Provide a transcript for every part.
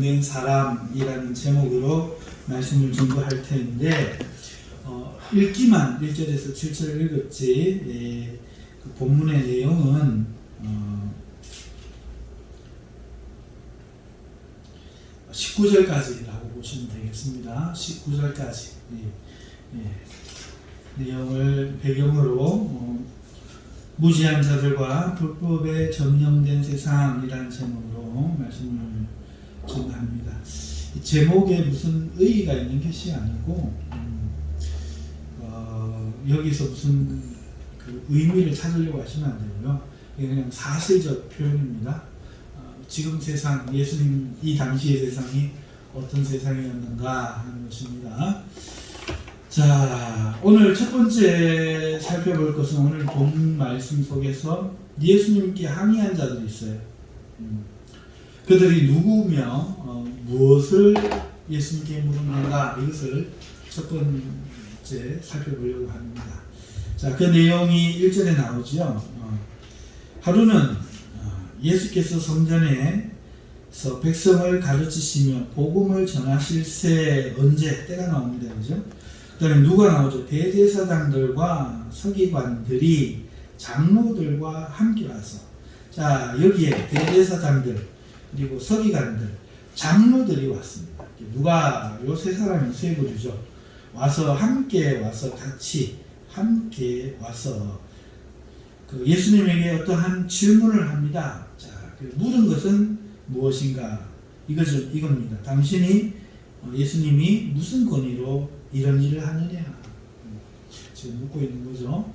점령된 사람이라는 제목으로 말씀을 전부할 텐데 읽기만 1절에서 7절을 읽었지 그 본문의 내용은 19절까지라고 보시면 되겠습니다. 19절까지 내용을 배경으로 무지한 자들과 불법에 점령된 세상이라는 제목으로 말씀을 전합니다. 제목에 무슨 의의가 있는 것이 아니고 여기서 무슨 그 의미를 찾으려고 하시면 안 되고요. 이게 그냥 사실적 표현입니다. 지금 세상, 예수님 이 당시의 세상이 어떤 세상이었는가 하는 것입니다. 자, 오늘 첫 번째 살펴볼 것은 오늘 본 말씀 속에서 예수님께 항의한 자들이 있어요. 그들이 누구며 무엇을 예수님께 물었는가, 이것을 첫 번째 살펴보려고 합니다. 자, 그 내용이 1절에 나오죠. 하루는 예수께서 성전에서 백성을 가르치시며 복음을 전하실 새 언제 때가 나옵니다. 그죠? 그 다음에 누가 나오죠? 대제사장들과 서기관들이 장로들과 함께 와서, 자, 여기에 대제사장들 그리고 서기관들, 장로들이 왔습니다. 누가 요 세 사람이 세 부류죠. 와서 함께 와서 같이 함께 와서 그 예수님에게 어떠한 질문을 합니다. 자, 물은 것은 무엇인가? 이겁니다. 당신이 예수님이 무슨 권위로 이런 일을 하느냐? 지금 묻고 있는 거죠.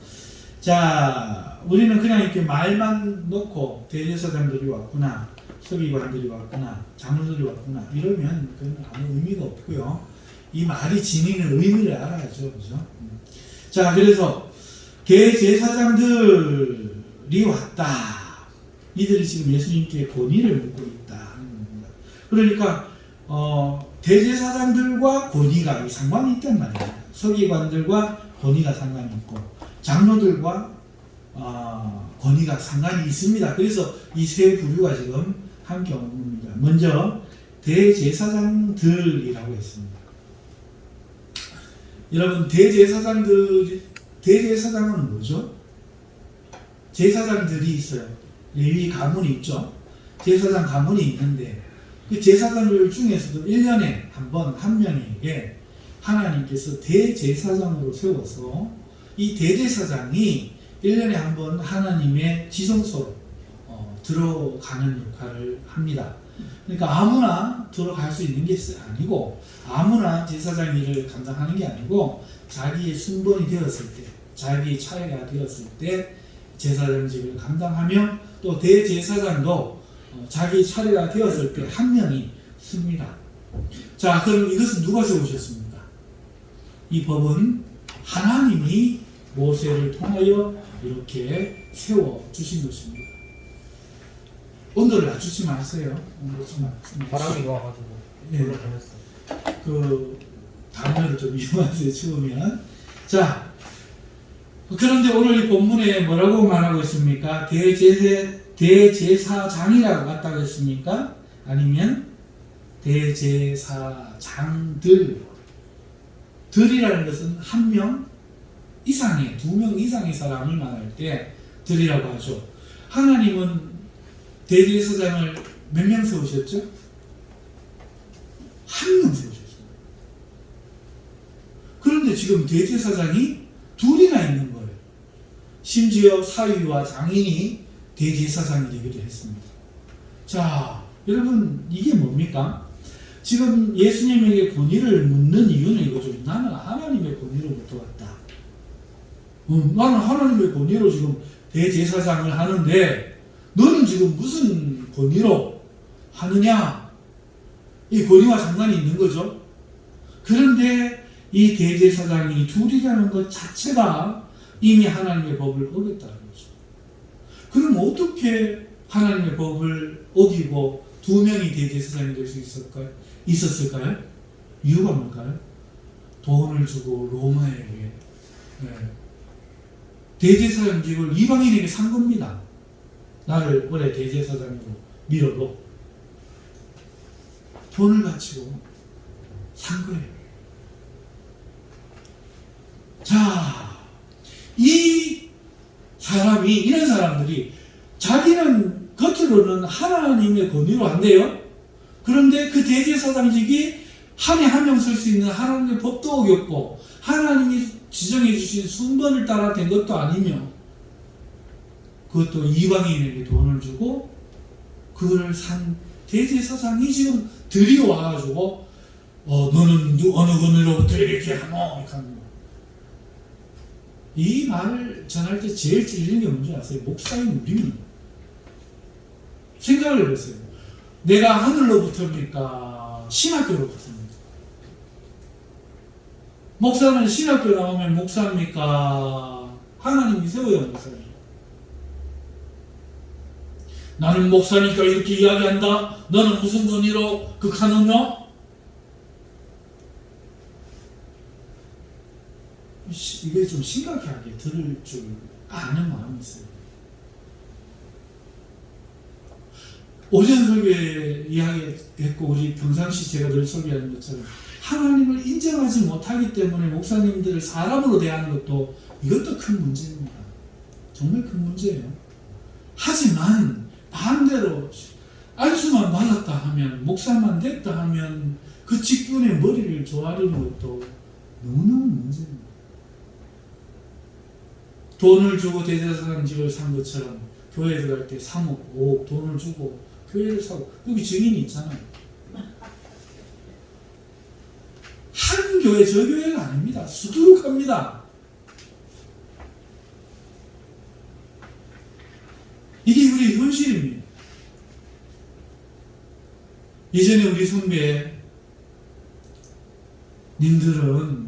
자, 우리는 그냥 이렇게 말만 놓고 대제사장들이 왔구나, 서기관들이 왔구나, 장로들이 왔구나 이러면 그건 아무 의미가 없고요. 이 말이 지니는 의미를 알아야죠, 그죠? 자, 그래서 대제사장들이 왔다. 이들이 지금 예수님께 권위를 묻고 있다 하는 겁니다. 그러니까 대제사장들과 권위가 상관이 있단 말이에요. 서기관들과 권위가 상관이 있고 장로들과 권위가 상관이 있습니다. 그래서 이 세 부류가 지금 함께 오는 겁니다. 먼저 대제사장들이라고 했습니다. 여러분, 대제사장은 뭐죠? 제사장들이 있어요. 레위 가문이 있죠. 제사장 가문이 있는데 그 제사장들 중에서도 1년에 한 번 한 명에게 하나님께서 대제사장으로 세워서 이 대제사장이 1년에 한 번 하나님의 지성소로 들어가는 역할을 합니다. 그러니까 아무나 들어갈 수 있는 게 아니고 아무나 제사장 일을 감당하는 게 아니고 자기의 순번이 되었을 때, 자기의 차례가 되었을 때 제사장직을 감당하며 또 대제사장도 자기 차례가 되었을 때 한 명이 씁니다. 자, 그럼 이것은 누가 세우셨습니까? 이 법은 하나님이 모세를 통하여 이렇게 세워주신 것입니다. 온도를 낮추지 마세요. 바람이 와가지고 불러보냈어. 그 단어를 좀 이용하세요. 추우면. 자, 그런데 오늘 이 본문에 뭐라고 말하고 있습니까? 대제사장이라고 맞다고 했습니까? 아니면 대제사장들. 들이라는 것은 한 명 이상의, 2명 이상의 사람을 말할 때 들이라고 하죠. 하나님은 대제사장을 몇 명 세우셨죠? 한 명 세우셨습니다. 그런데 지금 대제사장이 둘이나 있는 거예요. 심지어 사위와 장인이 대제사장이 되기도 했습니다. 자, 여러분, 이게 뭡니까? 지금 예수님에게 권위를 묻는 이유는 이거죠. 나는 하나님의 권위로부터 왔다. 나는 하나님의 권위로 지금 대제사장을 하는데 너는 지금 무슨 권위로 하느냐? 이 권위와 상관이 있는 거죠. 그런데 이 대제사장이 둘이라는 것 자체가 이미 하나님의 법을 어겼다는 거죠. 그럼 어떻게 하나님의 법을 어기고 2명이 대제사장이 될 수 있었을까요? 이유가 뭘까요? 돈을 주고 로마에게 대제사장직을 이방인에게 산 겁니다. 나를 올해 대제사장으로 밀어도 돈을 바치고 산 거예요. 자, 이 사람이, 이런 사람들이 자기는 겉으로는 하나님의 권위로 한대요. 그런데 그 대제사장직이 한 해 한 명 쓸 수 있는 하나님의 법도 어겼고 하나님이 지정해 주신 순번을 따라 된 것도 아니며 그것도 이방인에게 돈을 주고 그걸 산 대제사장이 지금 들이와가지고 너는 어느 권위로부터 이렇게 하노? 이렇게 하는 거야. 이 말을 전할 때 제일 찔리는 게 뭔지 아세요? 목사인 우리는 생각을 해보세요. 내가 하늘로부터입니까? 신학교로부터입니까? 목사는 신학교 나오면 목사입니까? 하나님이 세워야 목사입니다. 나는 목사니까 이렇게 이야기한다? 너는 무슨 권위로 극하느냐? 이게 좀 심각하게 들을 줄 아는 마음이 있어요. 오전 설교에 이야기했고 우리 평상시 제가 늘 설교하는 것처럼 하나님을 인정하지 못하기 때문에 목사님들을 사람으로 대하는 것도 이것도 큰 문제입니다. 정말 큰 문제예요. 하지만 반대로 안수만 받았다 하면 목사만 됐다 하면 그 직분의 머리를 조아리는 것도 너무너무 문제입니다. 돈을 주고 대제사장직을 산 것처럼 교회 들어갈 때 3억, 5억 돈을 주고 교회를 사고 여기 증인이 있잖아요. 한 교회 저 교회가 아닙니다. 수두룩합니다. 이게 우리 현실입니다. 예전에 우리 선배님들은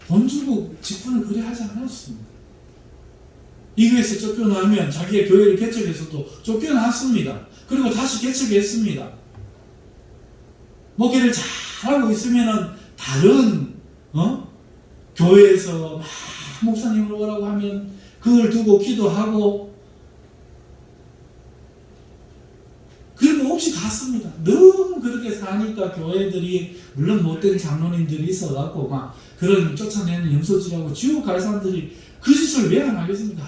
돈 주고 직분을 그래 하지 않았습니다. 이 교회에서 쫓겨나면 자기의 교회를 개척해서도 쫓겨났습니다. 그리고 다시 개척했습니다. 목회를 잘하고 있으면은 다른 교회에서 막 목사님을 오라고 하면 그걸 두고 기도하고 그리고 없이 갔습니다. 너무 그렇게 사니까 교회들이 물론 못된 장로님들이 있어갖고 막 그런 쫓아내는 염소질하고 지옥 갈 사람들이 그 짓을 왜 안 하겠습니까?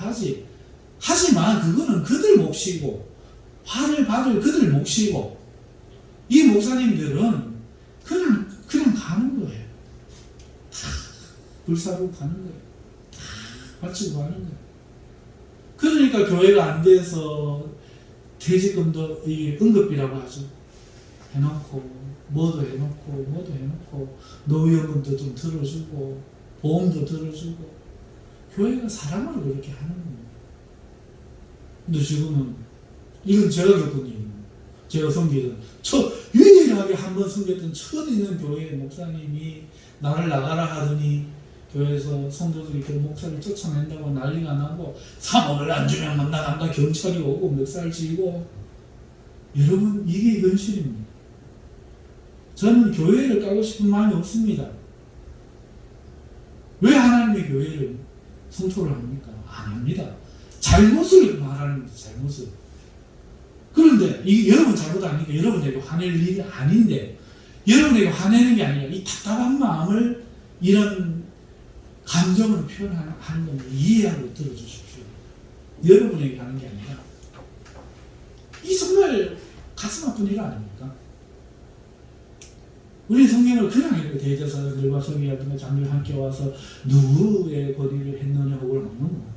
하지만 그거는 그들 몫이고 화를 받을 그들 몫이고 이 목사님들은 그냥 가는 거예요. 다 불사르고 가는 거예요. 다 바치고 가는 거예요. 그러니까 교회가 안 돼서 퇴직금도 이 응급비라고 하죠. 해놓고 뭐도 해놓고 노후연금도 좀 들어주고 보험도 들어주고 교회가 사람으로 그렇게 하는 거예요. 근데 지금은 이건 제가 겪은 일입니다. 제가 섬기던 유일하게 한 번 섬겼던 첫 있는 교회 목사님이 나를 나가라 하더니 교회에서 성도들이 그 목사를 쫓아낸다고 난리가 나고 3억을 안 주면 막 나간다 경찰이 오고 멱살 쥐고 여러분 이게 현실입니다. 저는 교회를 까고 싶은 마음이 없습니다. 왜 하나님의 교회를 성토를 합니까? 안 합니다. 잘못을 말하는 겁니다. 잘못을. 그런데 이게 여러분 잘못 아니니까 여러분에게 화낼 일이 아닌데 여러분에게 화내는 게 아니라 이 답답한 마음을 이런 감정으로 표현하는 걸 이해하고 들어주십시오. 여러분에게 하는 게 아니라 이 정말 가슴 아픈 일 아닙니까? 우리 성경을 그냥 이렇게 대제사장들과 서기관들과 장로가 함께 와서 누구의 권위를 했느냐 혹을 막는 거야.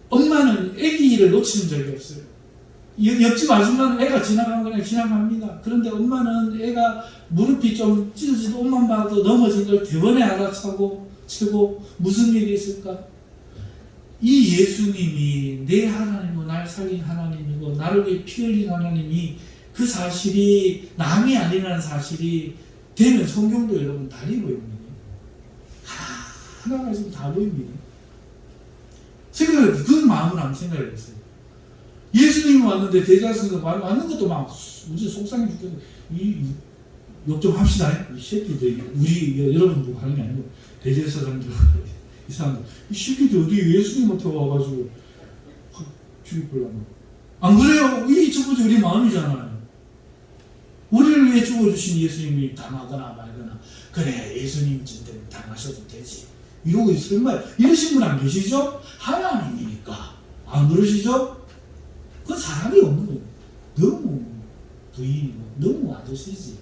엄마는 아기를 놓치는 적이 없어요. 옆집 아줌마는 애가 지나가면 그냥 지나갑니다. 그런데 엄마는 애가 무릎이 좀 찢어지도 옷만 봐도 넘어진 걸 대번에 알아차고 채고 무슨 일이 있을까? 이 예수님이 내 하나님이고 날 살린 하나님이고 나를 위해 피 흘린 하나님이 그 사실이 남이 아니라는 사실이 되면 성경도 여러분 다리 보입니다. 하나가 지금 다 보입니다. 생각해보세요. 그 마음을 한번 생각해보세요. 예수님이 왔는데 대제사장이 왔는 것도 막 우리 속상해 죽겠어. 욕 좀 합시다. 이 새끼들 우리 여러분 보고 하는 게 아니고 대제사장들 이 사람들 이 새끼들 어디 예수님한테 와가지고 확 죽이려고 안 그래요? 이게 첫 번째 우리 마음이잖아요. 우리를 위해 죽어주신 예수님이 당하거나 말거나 그래 예수님 진짜 당하셔도 되지 이러고 있어요. 이러신 분 안 계시죠? 하나님이니까 안 그러시죠? 그건 사람이 없는 거예요. 너무 부인이고 너무 아저씨지.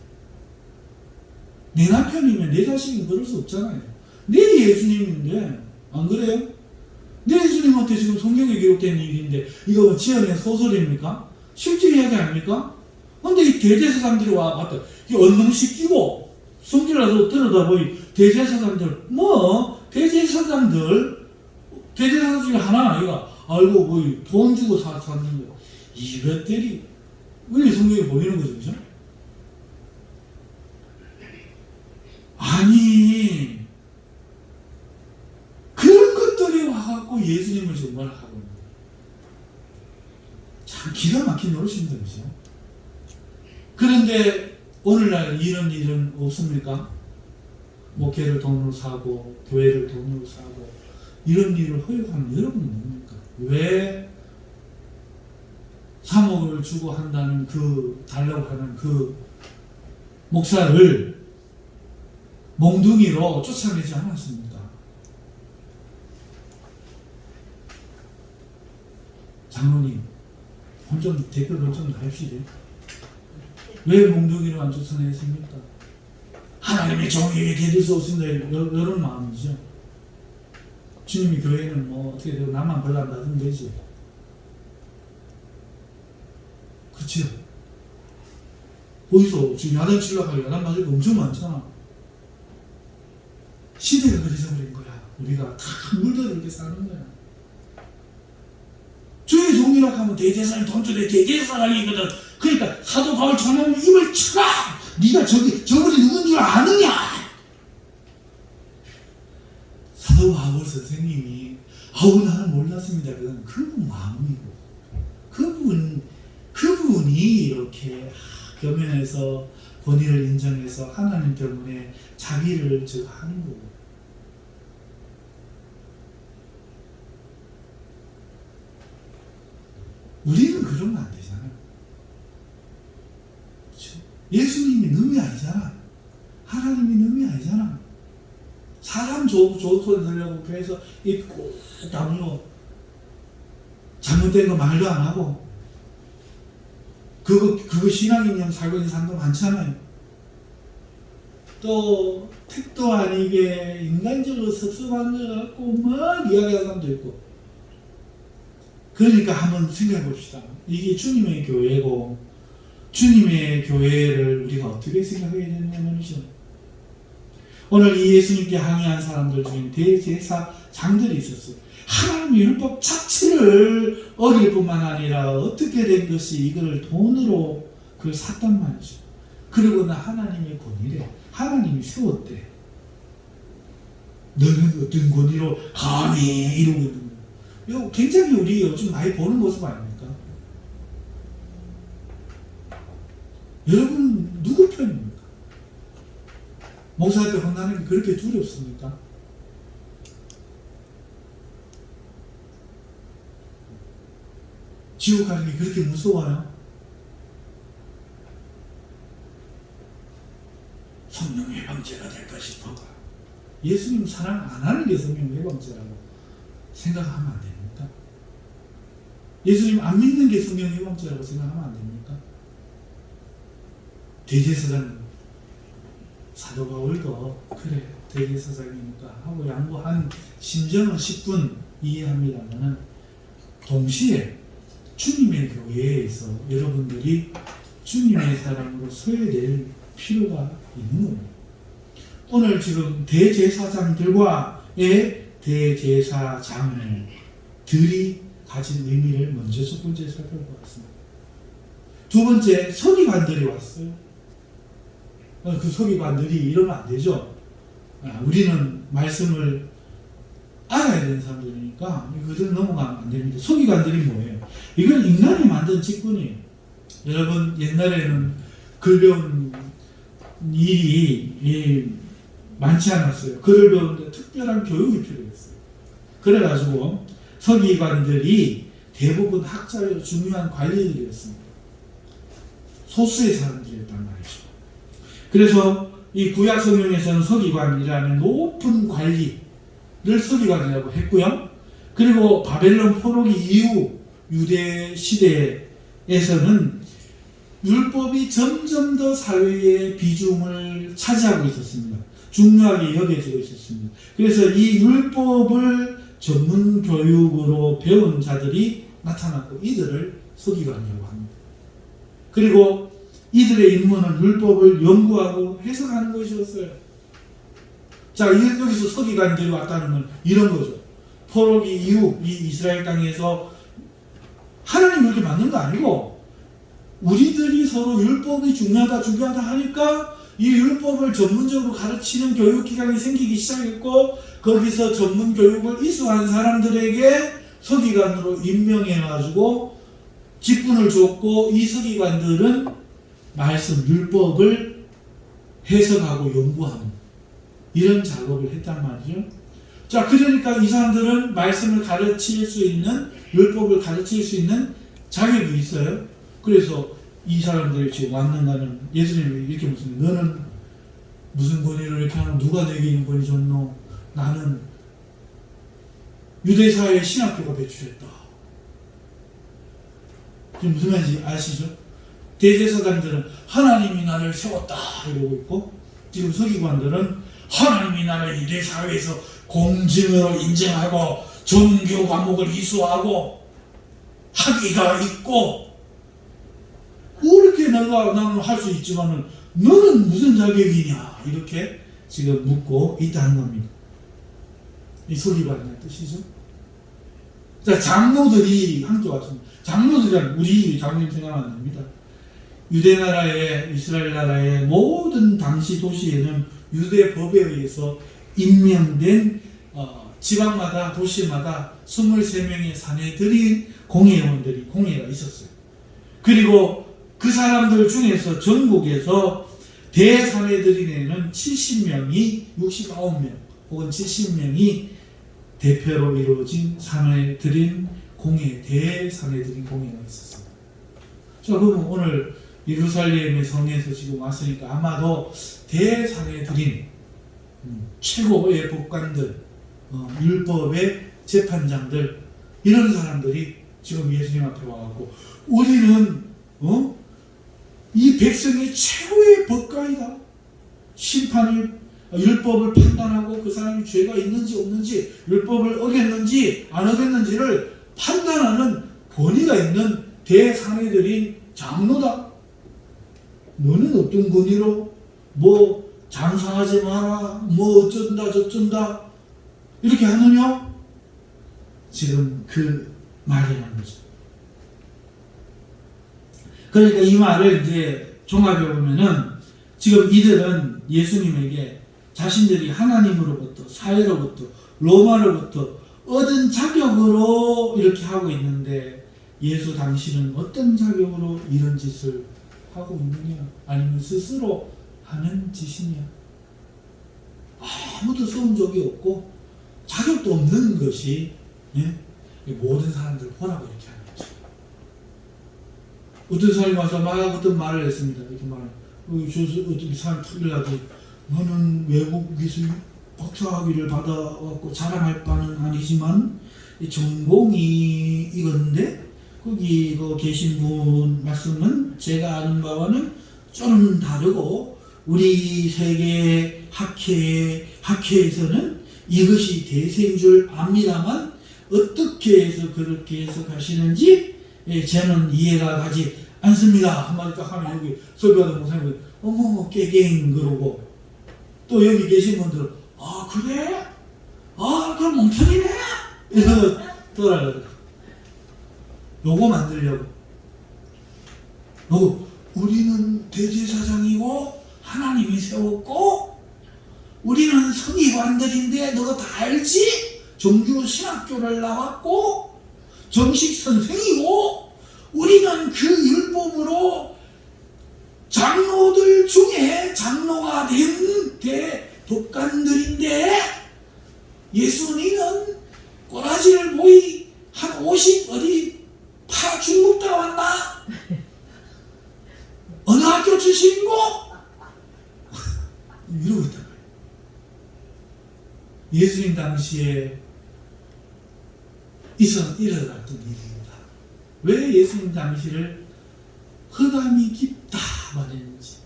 내 남편이면 내 자식은 그럴 수 없잖아요. 내 예수님인데 안 그래요? 내 예수님한테 지금 성경에 기록된 일인데 이거 지어낸 소설입니까? 실제 이야기 아닙니까? 근데 이 대제사장들이 와봤다. 이 언능시키고 성질나서 들여다보니 대제사장들 대제사장들 중에 하나 이거 알고 뭐 돈 주고 샀는데 이것들이 왜 성경에 보이는 거죠, 그죠? 아니 그런 것들이 와갖고 예수님을 정말 하고 있는 거예요. 참 기가 막힌 노릇입니다, 그죠? 그런데 오늘날 이런 일은 없습니까? 목회를 돈으로 사고 교회를 돈으로 사고 이런 일을 허용하는 여러분은 뭡니까? 왜 3억을 주고 한다는 달라고 하는 그 목사를 몽둥이로 쫓아내지 않았습니까? 장로님, 좀 댓글을 좀 달읍시다. 왜 몽둥이로 안 쫓아냈습니까? 하나님의 종에게 대들 수 없습니다. 이런 마음이죠. 주님이 교회는 어떻게 되고 나만 벌란다면 되지. 그치요? 어디서 지금 야단 치려고 할 야단 맞을 거 엄청 많잖아. 시대가 그래서 버린 거야. 우리가 다 물들어 이렇게 사는 거야. 주의 종이라고 하면 대제사장이 돈 주네 대제사장이거든. 그러니까 사도 바울 전하면 입을 쳐라. 네가 저분이 누군 줄 아느냐. 사도 바울 선생님이 나는 몰랐습니다. 그건 그분 마음이고 그분이 이렇게 겸연해서 권위를 인정해서 하나님 때문에 자기를 하는 거고. 우리는 그러면 안 되잖아요. 그렇죠? 예수님이 놈이 아니잖아. 하나님이 놈이 아니잖아. 사람 좋은 소리 들려고 교회에서 입고 다물고 잘못된 거 말도 안 하고 그거 신앙인형 살고 있는 사람도 많잖아요. 또 택도 아니게 인간적으로 섭섭한 거 갖고 막 이야기하는 사람도 있고. 그러니까 한번 생각해 봅시다. 이게 주님의 교회고 주님의 교회를 우리가 어떻게 생각해야 되느냐면이죠. 오늘 이 예수님께 항의한 사람들 중에 대제사장들이 있었어요. 하나님의 율법 자체를 어길 뿐만 아니라 어떻게 된 것이 이걸 돈으로 그걸 샀단 말이죠. 그러고는 하나님의 권위래. 하나님이 세웠대. 너는 어떤 권위로 감히 이러고 있는 거야. 이거 굉장히 우리 요즘 많이 보는 모습 아닙니까? 여러분 누구 편입니까? 목사한테 혼나는 게 그렇게 두렵습니까? 지옥 가는 게 그렇게 무서워요? 성령 해방제가 될까 싶어. 예수님 사랑 안 하는 게 성령 해방제라고 생각하면 안 됩니까? 예수님 안 믿는 게 성령 해방제라고 생각하면 안 됩니까? 대제사장 사도 바울도 그래 대제사장이니까 하고 양보한 심정은 10분 이해합니다만은 동시에 주님의 교회에서 여러분들이 주님의 사람으로 서야 될 필요가 있는 겁니다. 오늘 지금 대제사장들과의 대제사장들이 가진 의미를 먼저 첫 번째 살펴보았습니다. 두 번째, 서기관들이 왔어요. 그 서기관들이 이러면 안 되죠. 우리는 말씀을 알아야 되는 사람들이니까 그들 넘어가면 안 됩니다. 서기관들이 뭐예요? 이건 인간이 만든 직분이에요. 여러분 옛날에는 글 배운 일이 많지 않았어요. 글을 배우는데 특별한 교육이 필요했어요. 그래가지고 서기관들이 대부분 학자요 중요한 관리들이었습니다. 소수의 사람들이었단 말이죠. 그래서 이 구약 성경에서는 서기관이라는 높은 관리를 서기관이라고 했고요. 그리고 바벨론 포로기 이후 유대 시대에서는 율법이 점점 더 사회의 비중을 차지하고 있었습니다. 중요하게 여겨지고 있었습니다. 그래서 이 율법을 전문 교육으로 배운 자들이 나타났고 이들을 서기관이라고 합니다. 그리고 이들의 임무는 율법을 연구하고 해석하는 것이었어요. 자, 여기서 서기관들이 왔다는 건 이런 거죠. 포로기 이후 이 이스라엘 땅에서 하나님 이렇게 만든 거 아니고 우리들이 서로 율법이 중요하다 하니까 이 율법을 전문적으로 가르치는 교육기관이 생기기 시작했고 거기서 전문 교육을 이수한 사람들에게 서기관으로 임명해가지고 직분을 줬고 이 서기관들은 말씀, 율법을 해석하고 연구하는 이런 작업을 했단 말이죠. 자, 그러니까 이 사람들은 말씀을 가르칠 수 있는, 율법을 가르칠 수 있는 자격이 있어요. 그래서 이 사람들이 지금 왔는가는 예수님이 이렇게 묻습니다. 너는 무슨 권위로 이렇게 하면 누가 내게 이 권위 줬노? 나는 유대사회에 신학교가 배출했다. 지금 무슨 말인지 아시죠? 대제사장들은 하나님이 나를 세웠다 이러고 있고 지금 서기관들은 하나님이 나를 유대사회에서 공증으로 인정하고 종교 과목을 이수하고 학위가 있고 이렇게 나는 할 수 있지만은 너는 무슨 자격이냐 이렇게 지금 묻고 있다는 겁니다. 이 서기관의 뜻이죠. 자, 장로들이 함께 왔습니다. 장로들이란 우리 장로님 생각은 안 납니다. 유대 나라의 이스라엘 나라의 모든 당시 도시에는 유대 법에 의해서 임명된 지방마다 도시마다 23명의 사내들인 공회의원들이 공회가 있었어요. 그리고 그 사람들 중에서 전국에서 대사내들인에는 70명이 69명 혹은 70명이 대표로 이루어진 사내들인 공회, 대사내들인 공회가 있었습니다. 자, 그러면 오늘 예루살렘의 성에서 지금 왔으니까 아마도 대사내들인 최고의 법관들, 율법의 재판장들 이런 사람들이 지금 예수님 앞에 와갖고 우리는 이 백성의 최고의 법관이다. 심판을 율법을 판단하고 그 사람이 죄가 있는지 없는지 율법을 어겼는지 안 어겼는지를 판단하는 권위가 있는 대사내들인 장로다. 너는 어떤 권위로 뭐 장사하지 마라 뭐 어쩐다 저쩐다 이렇게 하느냐? 지금 그 말이라는 거죠. 그러니까 이 말을 이제 종합해 보면은 지금 이들은 예수님에게 자신들이 하나님으로부터 사회로부터 로마로부터 얻은 자격으로 이렇게 하고 있는데 예수 당신은 어떤 자격으로 이런 짓을 하고 있느냐? 아니면 스스로 하는 짓이냐? 아무도 써온 적이 없고 자격도 없는 것이 모든 사람들 보라고 이렇게 하는 거죠. 어떤 사람이 와서 막 어떤 말을 했습니다. 이렇게 말을 어떻게 사람 틀리라도 너는 외국에서 박사학위를 받아갖고 자랑할 바는 아니지만 전공이 이건데 거기 계신 분 말씀은 제가 아는 바와는 좀 다르고 우리 세계 학회에서는 이것이 대세인 줄 압니다만 어떻게 해서 그렇게 해석하시는지 저는 이해가 가지 않습니다. 한마디 딱 하면 여기 설교하는 목사님이 어머 깨갱 그러고 또 여기 계신 분들은 아 그래? 아 그럼 멍청이네? 이러고 돌아가요. 요거 만들려고. 우리는 대제사장이고 하나님이 세웠고 우리는 서기관들인데 너가 다 알지? 정규 신학교를 나왔고 정식 선생이고 우리는 그 율법으로 장로들 중에 장로가 된 대법관들인데 예수님은 꼬라지를 보이 한 50 어디 가르치신고 이러고 있단 말이에요. 예수님 당시에 일어났던 일입니다. 왜 예수님 당시를 흑암이 깊다 말했는지,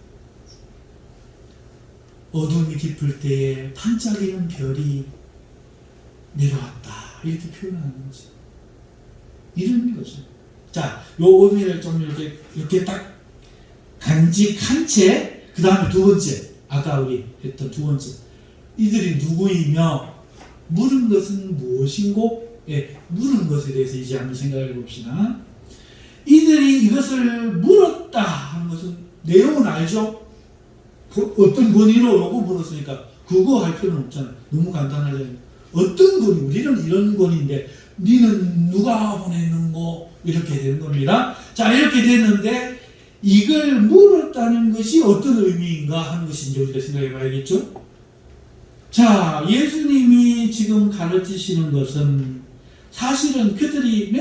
어둠이 깊을 때에 반짝이는 별이 내려왔다 이렇게 표현하는지, 이런 거죠. 자, 요 의미를 좀 이렇게 딱 간직한 채, 그 다음에 두 번째, 아까 우리 했던 두 번째, 이들이 누구이며 물은 것은 무엇인고? 예, 물은 것에 대해서 이제 한번 생각해 봅시다. 이들이 이것을 물었다 하는 것은 내용은 알죠? 어떤 권위로 요거 물었으니까 그거 할 필요는 없잖아요. 너무 간단하잖아요. 어떤 권위? 우리는 이런 권위인데 니는 누가 보냈는고? 이렇게 되는 겁니다. 자, 이렇게 됐는데 이걸 물었다는 것이 어떤 의미인가 하는 것이 이제 우리가 생각해 봐야겠죠? 자, 예수님이 지금 가르치시는 것은 사실은 그들이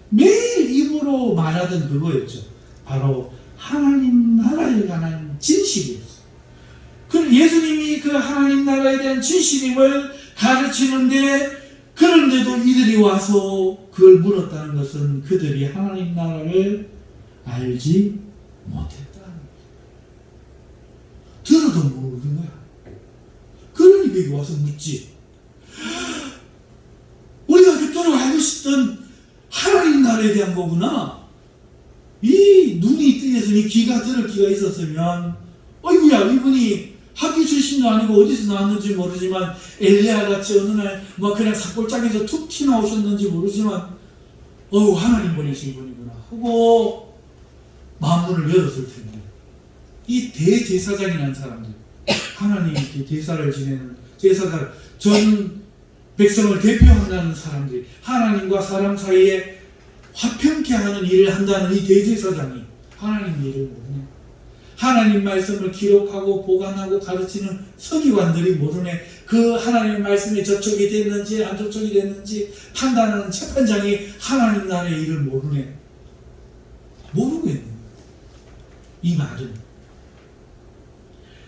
매일 입으로 말하던 그거였죠. 바로 하나님 나라에 관한 진실이었어요. 그 예수님이 그 하나님 나라에 대한 진실임을 가르치는데, 그런데도 이들이 와서 그걸 물었다는 것은 그들이 하나님 나라를 알지 못했다는 거예요. 들어도 모르는 거야. 그러니까 여기 와서 묻지. 우리가 그토록 알고 싶던 하나님 나라에 대한 거구나. 이 눈이 뜨였으니 귀가 들을 귀가 있었으면, 어이구야, 이분이 학교 출신도 아니고 어디서 나왔는지 모르지만 엘리야 같이 어느 날 뭐 그냥 삭골짝에서 툭 튀어나오셨는지 모르지만 하나님 보내신 분이구나 하고 마음문을 열었을 텐데, 이 대제사장이라는 사람들, 하나님께 제사를 지내는 제사장, 전 백성을 대표한다는 사람들이 하나님과 사람 사이에 화평케 하는 일을 한다는 이 대제사장이 하나님 일을 모르네. 하나님 말씀을 기록하고 보관하고 가르치는 서기관들이 모르네. 그 하나님 말씀에 저촉이 됐는지 안 저촉이 됐는지 판단하는 재판장이 하나님 나라의 일을 모르네. 모르고 있는 거예요. 이 말은.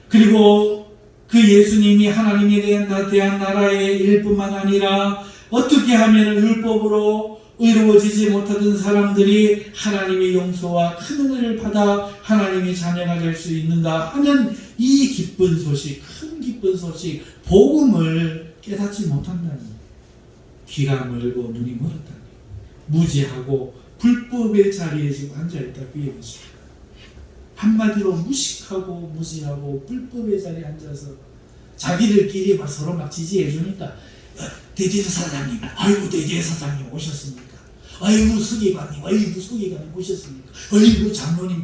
그리고 그 예수님이 하나님에 대한 나라의 일뿐만 아니라 어떻게 하면 율법으로 의로워지지 못하던 사람들이 하나님의 용서와 큰 은혜를 받아 하나님의 자녀가 될 수 있는가 하는 이 기쁜 소식, 큰 기쁜 소식, 복음을 깨닫지 못한다니, 귀가 멀고 눈이 멀었다니, 무지하고 불법의 자리에 지금 앉아있다고 얘기했습니다. 한마디로 무식하고 무지하고 불법의 자리에 앉아서 자기들끼리 막 서로 막 지지해 주니까, 대제사장님, 아이고 대제사장님 오셨습니까? 아이고 서기관님, 아이고 서기관님 오셨습니까? 아이고 장로님,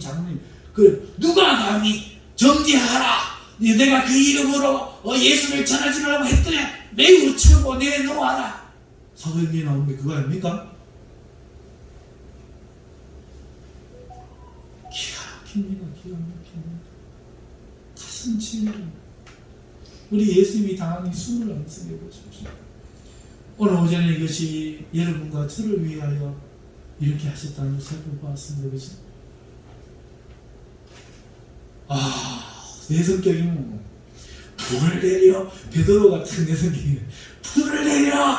그 누가 감히 정죄하라, 내가 그 이름으로 예수를 전하지 말라고 했더니 매우 쳐고 내놓아라. 사도행전에 나오는 게 그거 아닙니까? 기가 막힙니다. 기가 막힙니다. 가슴 치밀합니다. 우리 예수님이 당한 이 숨을 한번 생각해보십시오. 오늘 오전에 이것이 여러분과 저를 위하여 이렇게 하셨다는 걸 살펴보았습니다. 그죠? 내 성격이면 불을 내려, 베드로 같은 내 성격이면 불을 내려,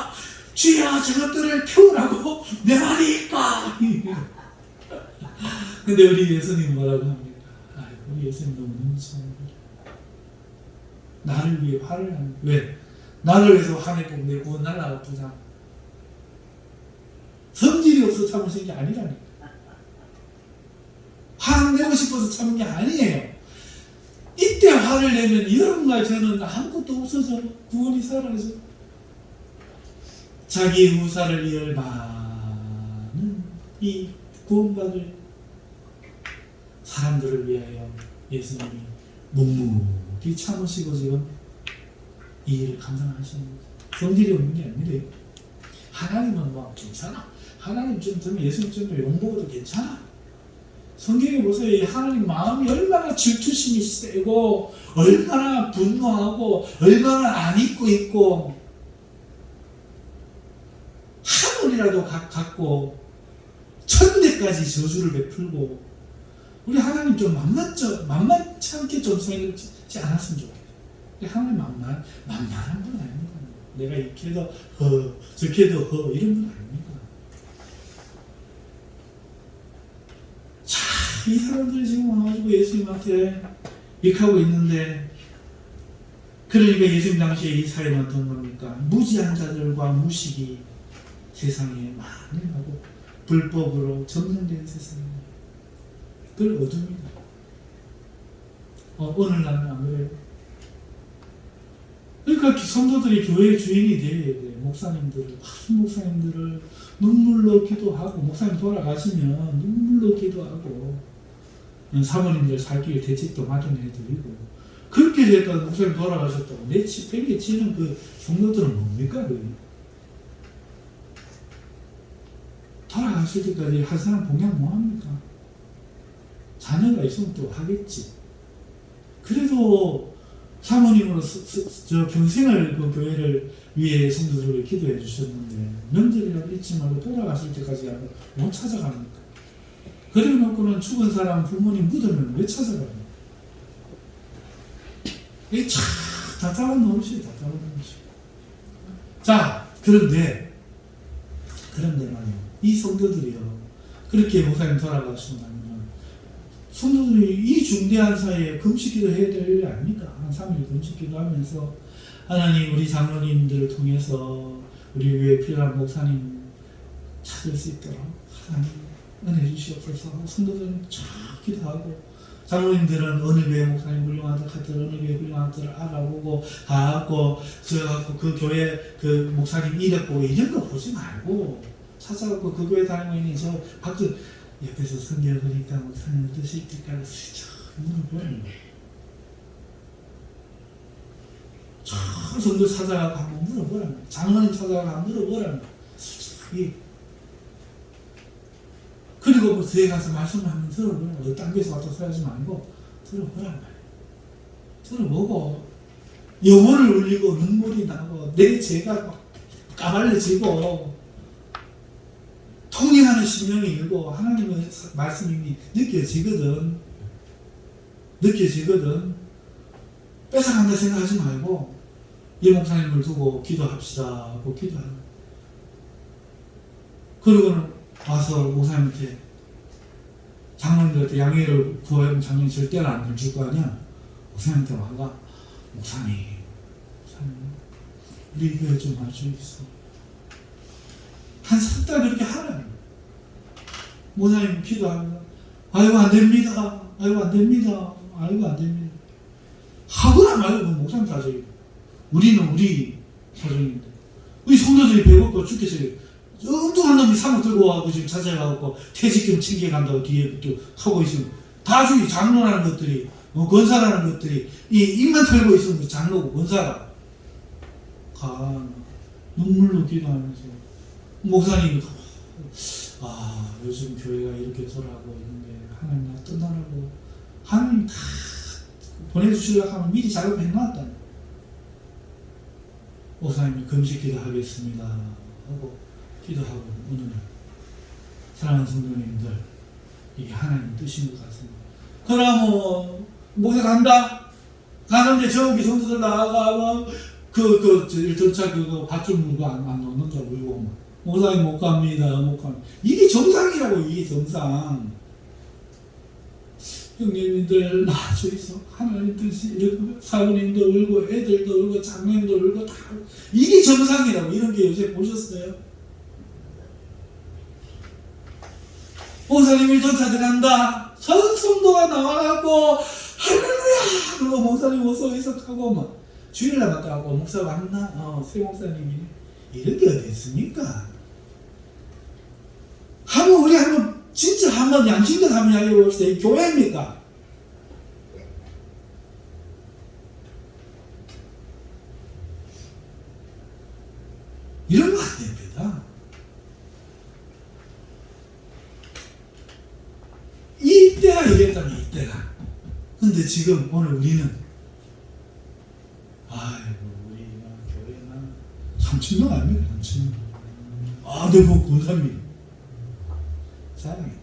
주여 저것들을 태우라고 내 말이 있까. 근데 우리 예수님 뭐라고 합니까? 우리 예수님 너무 능수합니다. 나를 위해 화를 하는, 왜? 나를 위해서 화내고 내 구원 날라가 아프잖아. 성질이 없어 참으신 게 아니라니까. 화를 내고 싶어서 참은 게 아니에요. 이때 화를 내면 여러분과 저는 아무것도 없어져. 구원이 사라져. 자기 후사를 위해 많은 이 구원받을 사람들을 위하여 예수님이 묵묵히 참으시고 지금 이 일을 감당하시는 거죠. 성질이 없는 게 아니래요. 하나님은 뭐 괜찮아. 하나님 좀 되면 예수님 좀 용보고도 괜찮아. 성경에 보세요. 이 하나님 마음이 얼마나 질투심이 세고 얼마나 분노하고 얼마나 안 잊고 있고, 하늘이라도 갖고 천대까지 저주를 베풀고 우리 하나님 좀 만만치 않게 좀 생각지 않았으면 좋겠어요. 우리 하나님 만만한 분 아닙니다. 내가 이렇게도 저렇게도 이런 분 아닙니다. 자, 이 사람들이 지금 와가지고 예수님한테 이렇게 하고 있는데, 그러니까 예수님 당시에 이 사회는 어떤 겁니까? 무지한 자들과 무식이 세상에 많이 나고 불법으로 점령된 세상입니다. 그걸 어둡니다. 오늘날은 안 그래요? 그러니까 성도들이 교회의 주인이 돼야 돼. 많은 목사님들을 눈물로 기도하고, 목사님 돌아가시면 눈물로 기도하고, 사모님들 살 길에 대책도 마련해드리고, 그렇게 됐다고 목사님 돌아가셨다고 팽개치는 그 성도들은 뭡니까? 돌아가실 때까지 한 사람 봉양 뭐합니까? 자녀가 있으면 또 하겠지. 그래도 사모님으로서 평생을 그 교회를 위해 성도들을 기도해 주셨는데, 명절이라고 잊지 말고 돌아가실 때까지 못 찾아갑니까? 그래 놓고는 죽은 사람 부모님 묻으면 왜 찾아갑니까? 이게 참 답답한 노릇이에요. 자, 그런데 말이에요. 이 성도들이요, 그렇게 목사님 돌아가시고 나면 성도들이 이 중대한 사이에 금식기도 해야 될 일 아닙니까? 한 3일 금식기도 하면서 하나님, 우리 장로님들을 통해서 우리 위에 필요한 목사님 찾을 수 있도록 하나님 은혜 주시옵소서. 성도들은 참 기도하고, 장로님들은 어느 교회 목사님 훌륭하다 하더라, 어느 교회 훌륭하더라 알아보고 가고, 그래갖고 그 교회 그 목사님 이력 보고 이런 거 보지 말고 찾아갖고 그 교회 다니고 있는 저 박수 옆에서 성경 보니까 목사님 어떠실 때까지 슬쩍 물어보는 거예요. 저 성도 찾아가고 한번 물어보라는 거예요. 장로님 찾아가고 한번 물어보라는 거예요. 슬쩍. 그리고 뭐 뒤에 가서 말씀을 한번 들어보라고. 딴 데서 왔다 서야지 말고 들어보란 말이에요. 들어보고 영혼을 울리고 눈물이 나고 내 죄가 막 까발려지고 통행하는 심령이 일고 하나님의 말씀이 느껴지거든. 뺏어간다 생각하지 말고 이 목사님을 두고 기도합시다 하고 기도하는 거예요. 그리고는 와서 목사님한테, 장로님들한테 양해를 구하면 장로님 절대로 안 줄 거 아니야. 목사님한테 와가, 목사님 우리 교회 좀 와주겠어. 한 3달 그렇게 하라는 거예요. 목사님 기도하면 아이고 안 됩니다. 하거나 말고 목사님 사정이에요. 우리는 우리 사정인데, 우리 성도들이 배고프고 죽겠어요. 엉뚱한 놈이 사목 들고 와서 지금 찾아가고 퇴직금 챙겨간다고 뒤에 또 하고 있으면 다 죽이. 장로라는 것들이, 권사라는 것들이 이 입만 털고 있으면 장로고 권사라. 눈물로 기도하면서 목사님이 요즘 교회가 이렇게 돌아가고 있는데 하나님 나 떠나라고, 하나님 다 보내주시려고 하면 미리 작업해 놨다. 목사님이 금식 기도하겠습니다 하고 기도하고, 오늘 사랑하는 성도님들, 이게 하나님 뜻인 것 같습니다. 그러면 목사 간다. 가는데 저기 성도들 나가고 전차 그거 밧줄 물고 안 놓는다 울고 막, 목사님 못 갑니다. 이게 정상이라고. 이게 정상. 형님들 나와져 있어. 하나님 뜻이 이렇게, 사부님도 울고 애들도 울고 장로님도 울고 다 울고. 이게 정상이라고. 이런 게 요새 보셨어요? 목사님이 전차 들어간다. 성도가 나와갖고 할렐루야 그리고 목사님 어서 이석하고 막 주일날 갔다 하고, 목사 왔나? 새 목사님이. 이런 게 어디 있습니까? 우리 진짜 한번 양심껏 한번 이야기해 봅시다. 이 교회입니까? 이런 거 안 됩니다. 이때가 이랬다면 이때가. 근데 지금 오늘 우리는 우리나 교회나 3,000명 아닙니까? 3,000명. 내 뭐 권사님 사랑이다.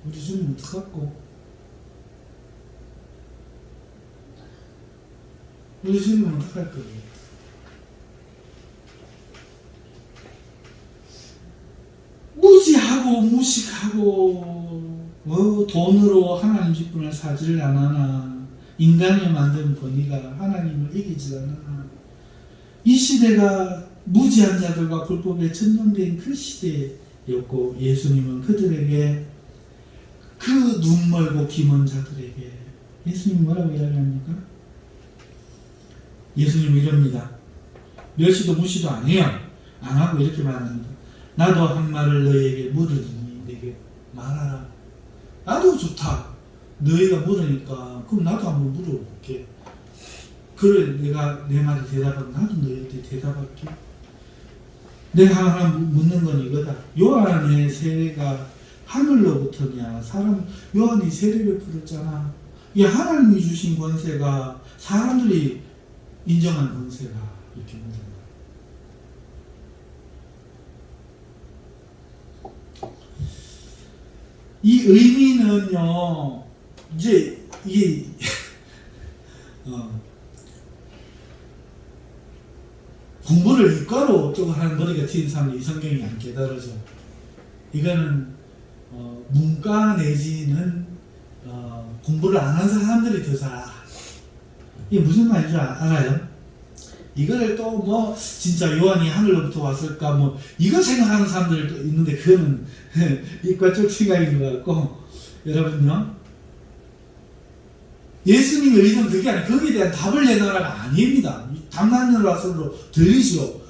우리 주님 어떡하고? 우리 주님은 어떡할 거예요? 무지하고 무식하고 돈으로 하나님 직분을 사지를 안 하나, 인간이 만든 권위가 하나님을 이기지 않아. 이 시대가 무지한 자들과 불법에 천명된 그 시대였고, 예수님은 그들에게, 그 눈 멀고 귀 먼 자들에게 예수님 뭐라고 이야기합니까? 예수님 이럽니다. 멸시도 무시도 안 해요. 안 하고 이렇게 말합니다. 나도 한 말을 너희에게 물으니 내게 말하라. 나도 좋다. 너희가 물으니까 그럼 나도 한번 물어볼게. 그래, 내가 내 말에 대답하면 나도 너희한테 대답할게. 내가 하나 묻는 건 이거다. 요한의 세례가 하늘로부터냐? 요한이 세례 베풀었잖아. 이 하나님이 주신 권세가 사람들이 인정한 권세가 이렇게 묻는 거야. 이 의미는요, 이제 이게 공부를 이과로 조금 하는 머리가 튀는 사람이 이 성경이 안 깨달아져. 이거는 문과 내지는 공부를 안 한 사람들이 더 잘 알아. 이게 무슨 말인지 알아요? 이거를 또 뭐 진짜 요한이 하늘로부터 왔을까 뭐 이거 생각하는 사람들도 있는데 그거는 이과 쪽 생각인 것 같고, 여러분요, 예수님의 의도는 그게 아니에요. 거기에 대한 답을 내놔라가 아닙니다. 담론으로 서로 들리죠.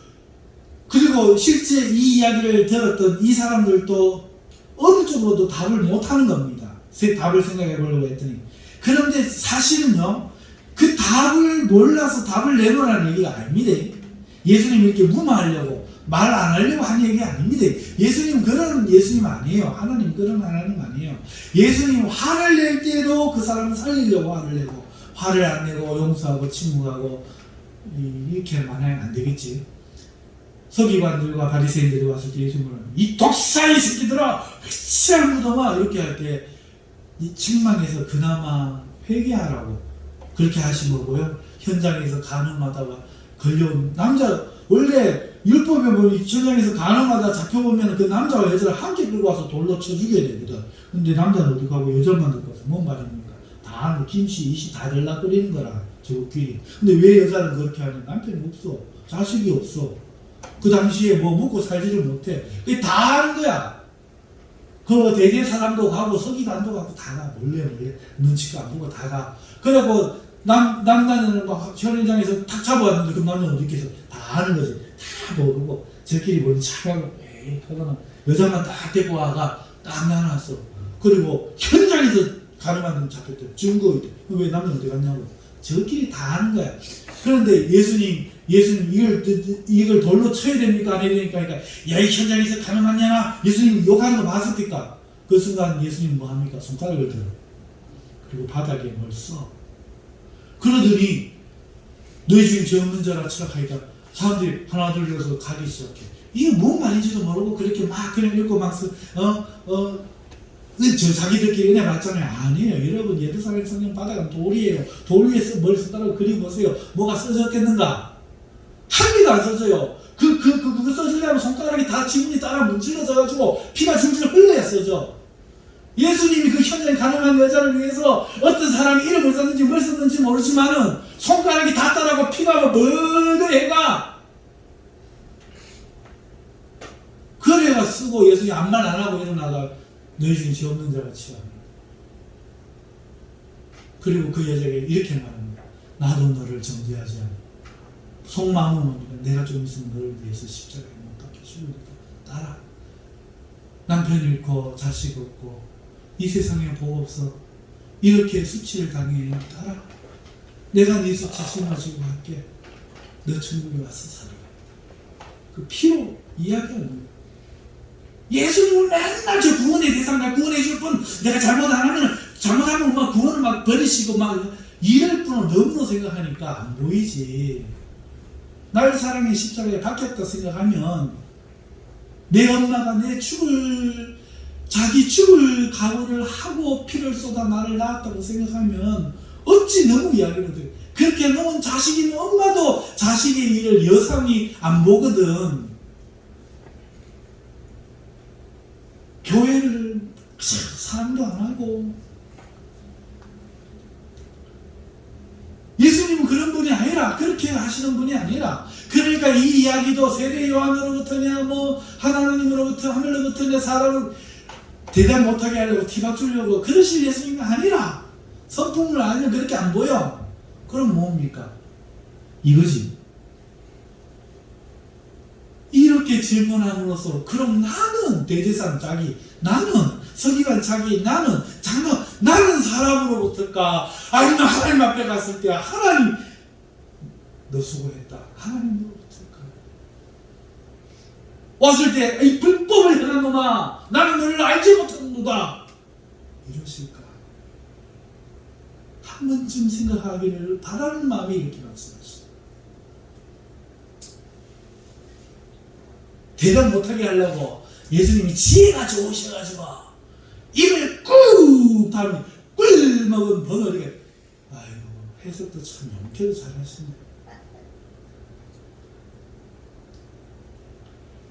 그리고 실제 이 이야기를 들었던 이 사람들도 어느 쪽으로도 답을 못하는 겁니다. 답을 생각해 보려고 했더니. 그런데 사실은요, 그 답을 몰라서 답을 내놓으라는 얘기가 아닙니다. 예수님이 이렇게 무마하려고, 말 안 하려고 한 얘기 아닙니다. 예수님 그런 예수님 아니에요. 하나님 그런 하나님 아니에요. 예수님 화를 낼 때도 그 사람을 살리려고 화를 내고, 화를 안 내고 용서하고 침묵하고 이렇게만 하면 안 되겠지. 서기관들과 바리새인들이 왔을 때 예수님은 이 독사의 새끼들아 회치한 무덤아 이렇게 할 때 이 책망에서 그나마 회개하라고 그렇게 하신 거고요. 현장에서 간음하다가 걸려온 남자, 원래 율법에 보면 현장에서 간음하다 잡혀보면 그 남자와 여자를 함께 끌고 와서 돌로 쳐 죽여야 되거든. 근데 남자는 어디 가고 여자만 들고 와서 뭔 말입니까? 다 김치 이시 다 들락 끓이는 거라 저 귀리. 근데 왜 여자는 그렇게 하냐? 남편이 없어, 자식이 없어. 그 당시에 뭐 먹고 살지를 못해. 그게 다 하는 거야. 그 대제사장도 가고 서기관도 가고 다 가. 몰래 눈치도 안 보고 다 가. 그래갖고 남자는 막 현장에서 탁 잡아왔는데 그 남자는 어디 있겠어. 다 하는 거지. 다 모르고 저끼리 뭔 차가고 에이 하다가 여자만 딱 데리고 와가 딱 나눠놨어. 그리고 현장에서 가늠하는 잡혔대. 증거. 왜 남자는 어디 갔냐고. 저끼리 다 하는 거야. 그런데 예수님 이걸 돌로 쳐야 됩니까? 안 해야 됩니까? 그러니까 야, 이 현장에서 가능하냐나? 예수님 욕하는 거 봤습니까? 그 순간 예수님 뭐 합니까? 손가락을 들어. 그리고 바닥에 뭘 써. 그러더니 너희 중에 죄 없는 자라 치락하니까 사람들이 하나 둘 해서 가기 시작해. 이게 뭔 말인지도 모르고 그렇게 막 그냥 읽고 막 저 자기들끼리 은혜 받잖아요. 아니에요. 여러분 예루살렘 성경 바닥은 돌이에요. 돌 위에 뭘 썼다고 그려보세요. 뭐가 써졌겠는가? 한 개도 안 써져요. 그거 써주려면 손가락이 다 지문이 따라 문질러져가지고 피가 줄줄 흘러야 써져. 예수님이 그 현장에 가늠한 여자를 위해서 어떤 사람이 이름을 썼는지 뭘 썼는지 모르지만은 손가락이 다 따라고 피가 멀거리 해가. 그래가 쓰고 예수님이 아무 말 안 하고 일어나가 너희 중에 죄 없는 자가 치라니. 그리고 그 여자에게 이렇게 말합니다. 나도 너를 정죄하지 않아. 속마음은 뭡니까? 내가 좀 있으면 너를 위해서 십자가에 못 박혀 죽는다. 따라. 남편 잃고 자식 없고 이 세상에 복 없어. 이렇게 수치를 당해. 따라. 내가 네 수치 짊어지고 갈게. 너 천국에 와서 살아. 그 피로 이야기하는 거예요. 예수님은 맨날 저 구원의 대상, 날 구원해 줄 뿐, 내가 잘못하면 막 구원을 막 버리시고 막 이럴 뿐을 너무나 생각하니까 안 보이지. 날 사랑해 십자가에 박혔다 생각하면 내 엄마가 내 죽을 자기 죽을 각오를 하고 피를 쏟아 나를 낳았다고 생각하면 어찌 너무 이야기를 돼. 그렇게 놓은 자식인 엄마도 자식의 일을 여상히 안 보거든. 교회를 사랑도 안 하고. 예수님은 그런 분이 아니라, 그렇게 하시는 분이 아니라, 그러니까 이 이야기도 세례 요한으로부터냐 뭐 하나님으로부터 하늘로부터냐 사람을 대답 못하게 하려고 티박 주려고 그러실 예수님이 아니라, 선풍을 아니면 그렇게 안 보여. 그럼 뭡니까? 이거지. 이렇게 질문함으로써 그럼 나는 대제사장 자기, 나는 서기관 자기, 나는 장로, 나는 사람으로부터일까? 아니면 하나님 앞에 갔을 때 하나님 너 수고했다, 하나님으로부터일까? 왔을 때 이 불법을 행한 놈아, 나는 너를 알지 못하는도다, 이러실까? 한 번쯤 생각하기를 바라는 마음이 이렇게 말씀하시죠. 대답 못하게 하려고 예수님이 지혜가 좋으셔가지고 입을 꾹 닫으면 꿀 먹은 벙어리가, 아이고 해석도 참 용케도 잘하시네.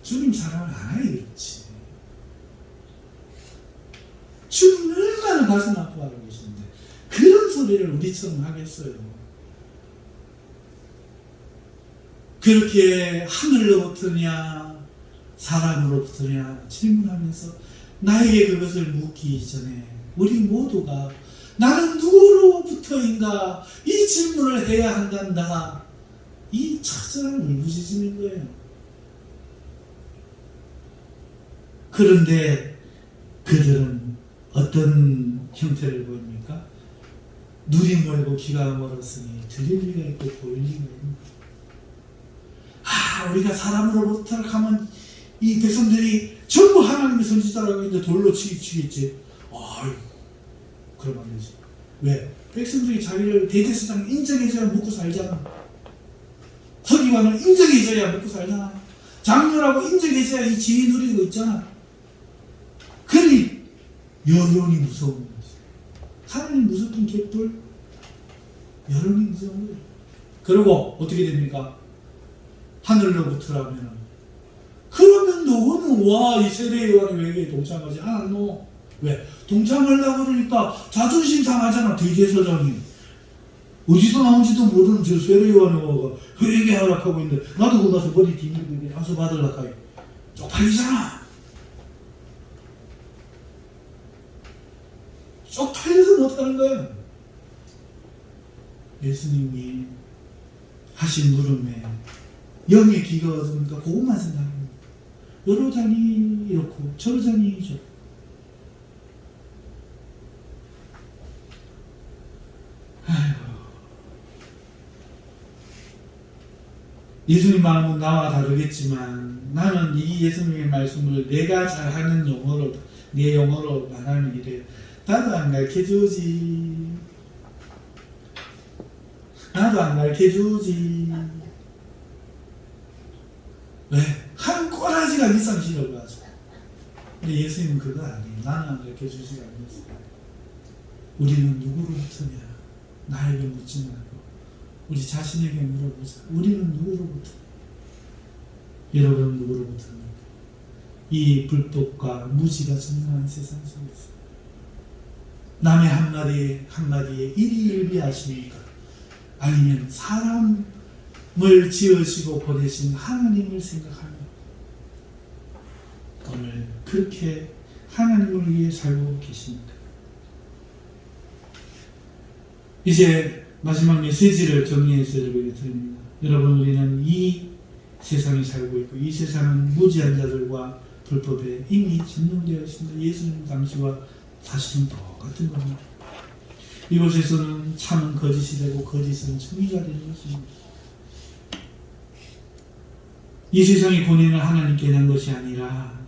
주님 사랑을 안 하니 그렇지. 주님 얼마나 가슴 아파하고 계신데 그런 소리를 우리처럼 하겠어요. 그렇게 하늘로부터냐 사람으로부터냐 질문하면서 나에게 그것을 묻기 전에 우리 모두가 나는 누구로부터인가 이 질문을 해야 한단다. 이 처절한 울부짖음인 거예요. 그런데 그들은 어떤 형태를 보입니까? 눈이 멀고 귀가 멀었으니 들릴 리가 있고 보일 리가 있는 거예요. 우리가 사람으로부터 하면 이 백성들이 전부 하나님의 선지자라고 했는데 돌로 치겠지. 그러면 안 되지. 왜? 백성들이 자기를 대제사장 인정해줘야 먹고 살잖아. 서기관을 인정해줘야 먹고 살잖아. 장로라고 인정해줘야 이 지위 누리고 있잖아. 그러니 여론이 무서운 거지. 하나님 무섭긴 개뿔. 여론이 무서운 거예요. 그리고 어떻게 됩니까? 하늘로부터라면 그러면 너는 이 세례 요한의 회개에 동참하지 않았노? 왜? 동참하려고 그러니까 자존심 상하잖아. 대제사장이 어디서 나온지도 모르는 저 세례 요한의 회개하라고 하고 있는데 나도 그거 가서 머리 뒤밀고 하수 받으려고 하니 쪽팔리잖아. 쪽팔려서 못하는 거예요. 예수님이 하신 물음에 영의 귀가 얻으니까 그것만 생각합니다. 이러자니 이렇고 저러자니 이렇고. 아이고. 예수님 마음은 나와 다르겠지만 나는 이 예수님의 말씀을 내가 잘하는 영어로 내 영어로 말하면 이래요. 나도 안 가르쳐주지. 나도 안 가르쳐주지. 왜? 한 꼬라지가 밑상시려고 하죠. 근데 예수님은 그거 아니에요. 나는 안 가르쳐주지 않았어요. 우리는 누구로부터냐? 나에게 묻지 말고 우리 자신에게 물어보자. 우리는 누구로부터? 여러분은 누구로부터입니까? 이 불법과 무지가 전능한 세상 속에서 남의 한마디에 일희일비하십니까? 아니면 사람을 지으시고 보내신 하나님을 생각하며 오늘 그렇게 하나님을 위해 살고 계십니까? 이제 마지막 메시지를 정리해서 여러분에게 드립니다. 여러분, 우리는 이 세상에 살고 있고 이 세상은 무지한 자들과 불법에 이미 점령되어 있습니다. 예수님 당시와 사실은 똑같은 겁니다. 이곳에서는 참은 거짓이 되고 거짓은 정의가 되는 것입니다. 이 세상의 권위는 하나님께 난 것이 아니라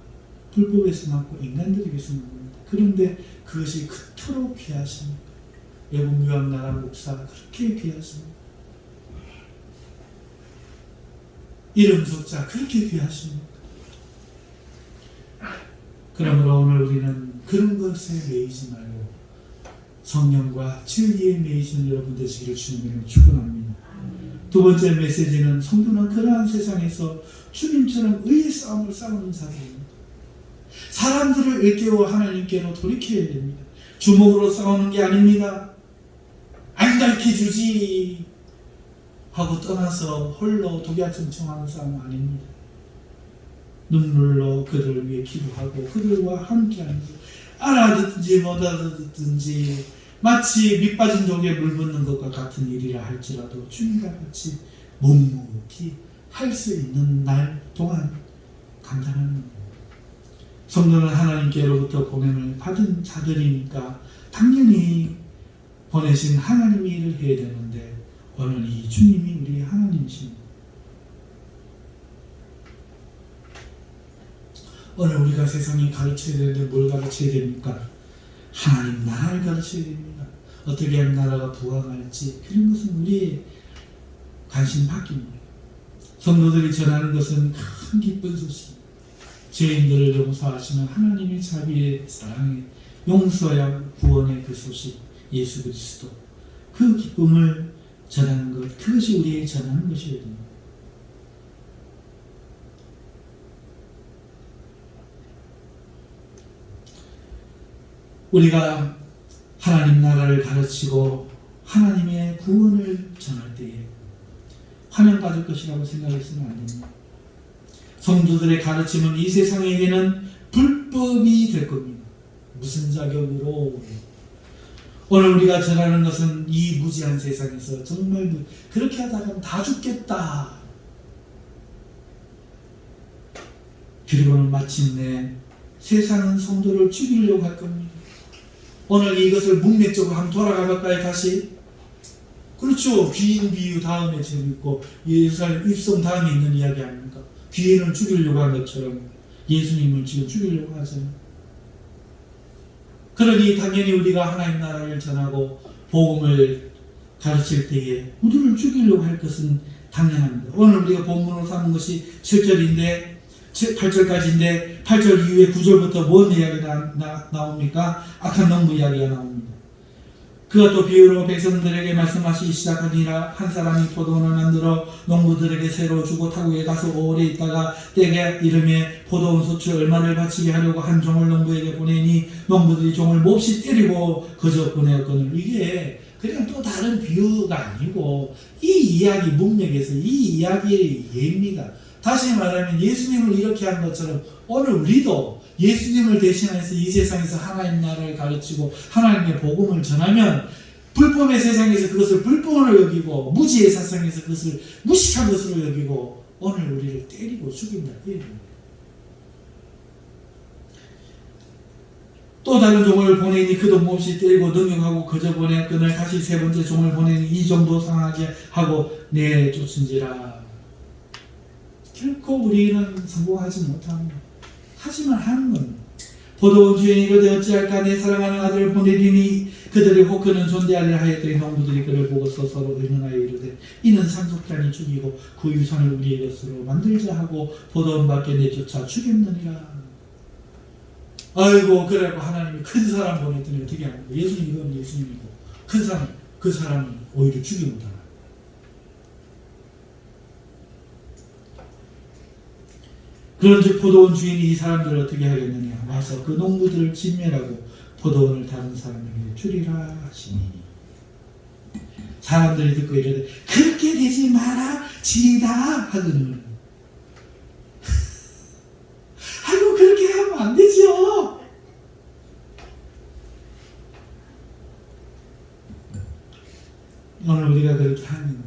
불법에서 났고 인간들에게서 난 겁니다. 그런데 그것이 그토록 귀하십니다. 외국 유학 나라 목사가 그렇게 귀하십니다. 이름 숫자 그렇게 귀하십니다. 그러므로 오늘 우리는 그런 것에 매이지 말고 성령과 진리에 매이신 여러분 되시기를 주님으로 축원합니다. 두 번째 메시지는 성도는 그러한 세상에서 주님처럼 의의 싸움을 싸우는 자들입니다. 사람들을 일깨워 하나님께로 돌이켜야 됩니다. 주먹으로 싸우는 게 아닙니다. 안 가르쳐주지 하고 떠나서 홀로 독야청청하는 싸움 아닙니다. 눈물로 그들을 위해 기도하고 그들과 함께하면서 알아듣든지 못 알아듣든지 마치 밑빠진 독에 물 붓는 것과 같은 일이라 할지라도 주님과 같이 묵묵히 할 수 있는 날 동안 감당하는 겁니다. 성도는 하나님께로부터 보냄을 받은 자들이니까 당연히 보내신 하나님의 일을 해야 되는데 오늘 이 주님이 우리의 하나님이십니다. 오늘 우리가 세상에 가르쳐야 되는데 뭘 가르쳐야 됩니까? 하나님 나라를 가르쳐야 됩니다. 어떻게 하면 나라가 부강할지 그런 것은 우리의 관심 바뀝니다. 성도들이 전하는 것은 큰 기쁜 소식. 죄인들을 용서하시는 하나님의 자비의 사랑의 용서와 구원의 그 소식 예수 그리스도 그 기쁨을 전하는 것 그것이 우리의 전하는 것이어야 됩니다. 우리가 하나님 나라를 가르치고 하나님의 구원을 전할 때에 환영받을 것이라고 생각했으면 안 됩니다. 성도들의 가르침은 이 세상에게는 불법이 될 겁니다. 무슨 자격으로? 오늘 우리가 전하는 것은 이 무지한 세상에서 정말 그렇게 하다가는 다 죽겠다. 그리고는 마침내 세상은 성도를 죽이려고 할 겁니다. 오늘 이것을 문맥적으로 한번 돌아가 볼까요? 다시. 그렇죠. 귀인 비유 다음에 지금 있고 예루살렘 입성 다음에 있는 이야기 아닙니까? 귀인을 죽이려고 한 것처럼 예수님을 지금 죽이려고 하잖아요. 그러니 당연히 우리가 하나님 나라를 전하고 복음을 가르칠 때에 우리를 죽이려고 할 것은 당연합니다. 오늘 우리가 본문으로 삼은 것이 7절인데 8절까지인데 8절 이후에 9절부터 뭔 이야기가 나옵니까? 악한 농부 이야기가 나옵니다. 그가 또 비유로 백성들에게 말씀하시기 시작하니라. 한 사람이 포도원을 만들어 농부들에게 새로 주고 타국에 가서 오래 있다가 때가 이름에 포도원 소출 얼마를 바치게 하려고 한 종을 농부에게 보내니 농부들이 종을 몹시 때리고 거저 보내었거늘. 이게 그냥 또 다른 비유가 아니고 이 이야기 문맥에서 이 이야기의 예입니다. 다시 말하면 예수님을 이렇게 한 것처럼 오늘 우리도 예수님을 대신해서 이 세상에서 하나님 나라를 가르치고 하나님의 복음을 전하면 불법의 세상에서 그것을 불법으로 여기고 무지의 세상에서 그것을 무식한 것으로 여기고 오늘 우리를 때리고 죽인다. 또 다른 종을 보내니 그도 몹시 때리고 능욕하고 거저 보냈거늘 다시 세 번째 종을 보내니 이 정도 상하게 하고 내쫓은지라. 결코 우리는 성공하지 못합니다. 하지만 하는 겁니다. 포도원 주인이 이르되 어찌할까 내 사랑하는 아들을 보내리니 그들이 혹 그는 존재하리라 하였더니 농부들이 그를 보고서 서로 의논하여 이르되 이는 상속자니 죽이고 그 유산을 우리의 것으로 만들자 하고 포도원 밖에 내쫓아 죽였느니라. 아이고 그래고 하나님이 큰 사람 보냈더니 어떻게 합니까? 예수님 이건 예수님이고 큰 사람 그 사람이 오히려 죽임을 당합니다. 그런즉 포도원 주인이 이 사람들을 어떻게 하겠느냐 와서 그 농부들을 진멸하고 포도원을 다른 사람에게 주리라 하시니 사람들이 듣고 이르되 그렇게 되지 마라 지다 하거늘. 아이고 그렇게 하면 안 되죠. 오늘 우리가 그렇게 하면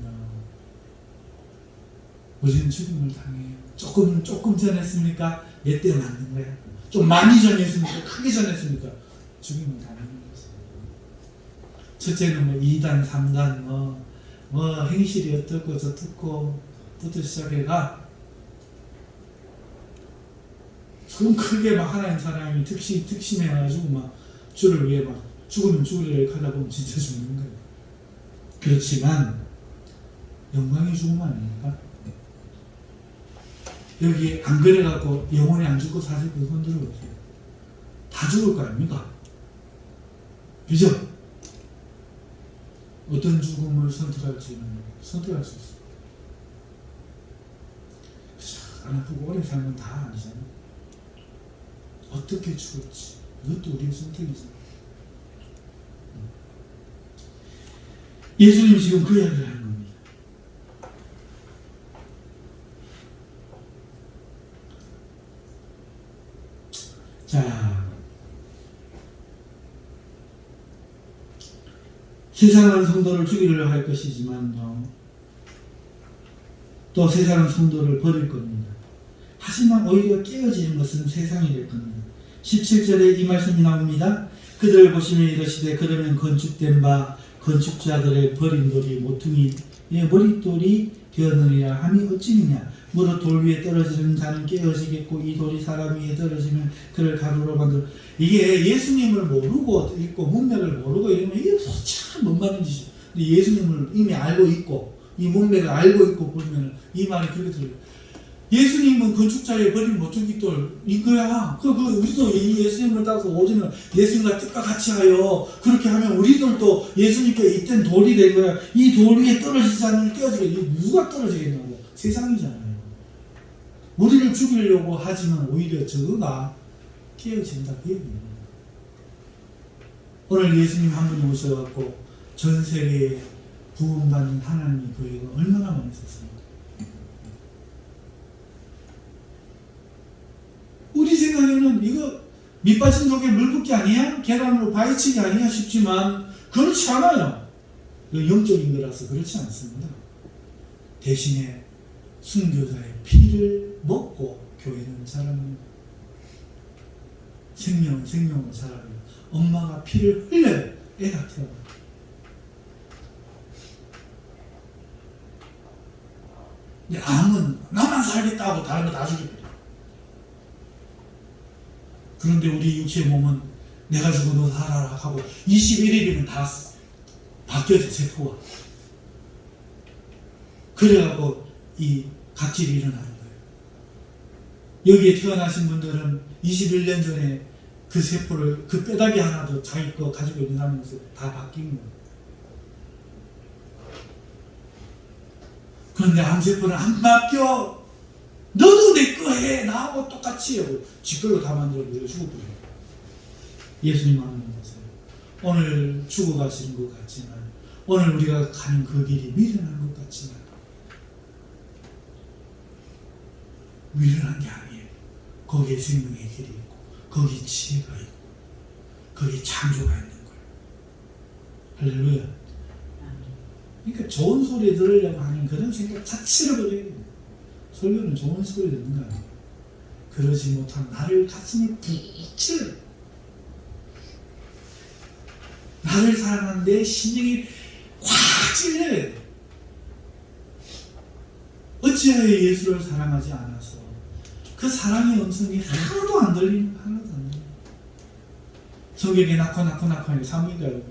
우리는 죽음을 당해요. 조금 전했습니까? 몇 대 맞는 거야? 좀 많이 전했습니까? 크게 전했습니까? 죽임을 당하는 거지. 첫째는 뭐 2단, 3단, 뭐 행실이 어떻고 저떻고부터 시작해가 좀 크게 막 하나님 사람이 특심해가지고 막 주를 위해 막 죽으면 죽으리라 하다 보면 진짜 죽는 거예요. 그렇지만 영광의 죽음 아닙니까? 여기 안 그래갖고 영원히 안 죽고 사실 그건 들어보세요. 다 죽을 거 아닙니까? 그죠? 어떤 죽음을 선택할지는 선택할 수 있어. 안 아프고 오래 살면 다 아니잖아. 어떻게 죽을지 이것도 우리의 선택이잖아. 예수님이 지금 그 이야기를 하는 겁니다. 자, 세상은 성도를 죽이려 할 것이지만요, 또 세상은 성도를 버릴 겁니다. 하지만 오히려 깨어지는 것은 세상이 될 겁니다. 17절에 이 말씀이 나옵니다. 그들을 보시며 이르시되 그러면 건축된 바 건축자들의 버린 돌이 모퉁이의 머릿돌이 되었느니라 함이 어찌느냐. 무릇 돌 위에 떨어지는 자는 깨어지겠고 이 돌이 사람 위에 떨어지면 그를 가루로 만들어. 이게 예수님을 모르고 읽고 문맥을 모르고 이러면 이게 참 뭔 말인지. 근데 예수님을 이미 알고 있고 이 문맥을 알고 있고 보면 이 말이 그렇게 들려요. 예수님은 건축자의 버린 모퉁이돌 이거야. 우리도 이 예수님을 따라서 오지는 예수님과 뜻과 같이 하여 그렇게 하면 우리들도 예수님께 잇된 돌이 된 거야. 이 돌 위에 떨어지지 않으면 깨어지겠냐. 누가 떨어지겠냐고. 세상이잖아요. 우리를 죽이려고 하지만 오히려 저거가 깨어진다 그 얘기입니다. 오늘 예수님 한 분이 오셔갖고 전 세계에 구원받는 하나님의 교회가 얼마나 많이 있었습니까? 우리 생각에는 이거 밑빠진 독에 물 붓기 아니야? 계란으로 바위치기 아니야? 싶지만 그렇지 않아요. 영적인 거라서 그렇지 않습니다. 대신에 순교자의 피를 먹고 교회는 자랍니다. 생명은 생명으로 자랍니다. 엄마가 피를 흘려요. 애가 태어납니다. 근데 암은 나만 살겠다 하고 다른 거 다 죽여버려. 그런데 우리 육체의 몸은 내가 죽어도 살아라 하고 21일이면 다 바뀌어져 세포가. 그래갖고 이 갑질이 일어나는 거예요. 여기에 태어나신 분들은 21년 전에 그 세포를 그 뼈다귀 하나도 자기 거 가지고 일어나면서 다 바뀐 거예요. 그런데 암세포는 안 바뀌어. 너도 내 거 해. 나하고 똑같이 하고 지걸로 다 만들어 버려 죽어버려요. 예수님 하는 것은 오늘 죽어가시는 것 같지만 오늘 우리가 가는 그 길이 미련한 것 같지만 미련한 게 아니에요. 거기에 생명의 길이 있고 거기 지혜가 있고 거기 창조가 있는 거예요. 할렐루야. 그러니까 좋은 소리 들으려고 하는 그런 생각 자체를 버려야 돼요. 설교는 좋은 소리 듣는 거 아니에요. 그러지 못한 나를 가슴을 부치려. 나를 사랑하는 내 심령이 확 찔려요. 어찌하여 예수를 사랑하지 않아서 그 사랑의 음성이 하나도 안 들리는 거 하나도 안 들리는 성경에 낳고 사무엘가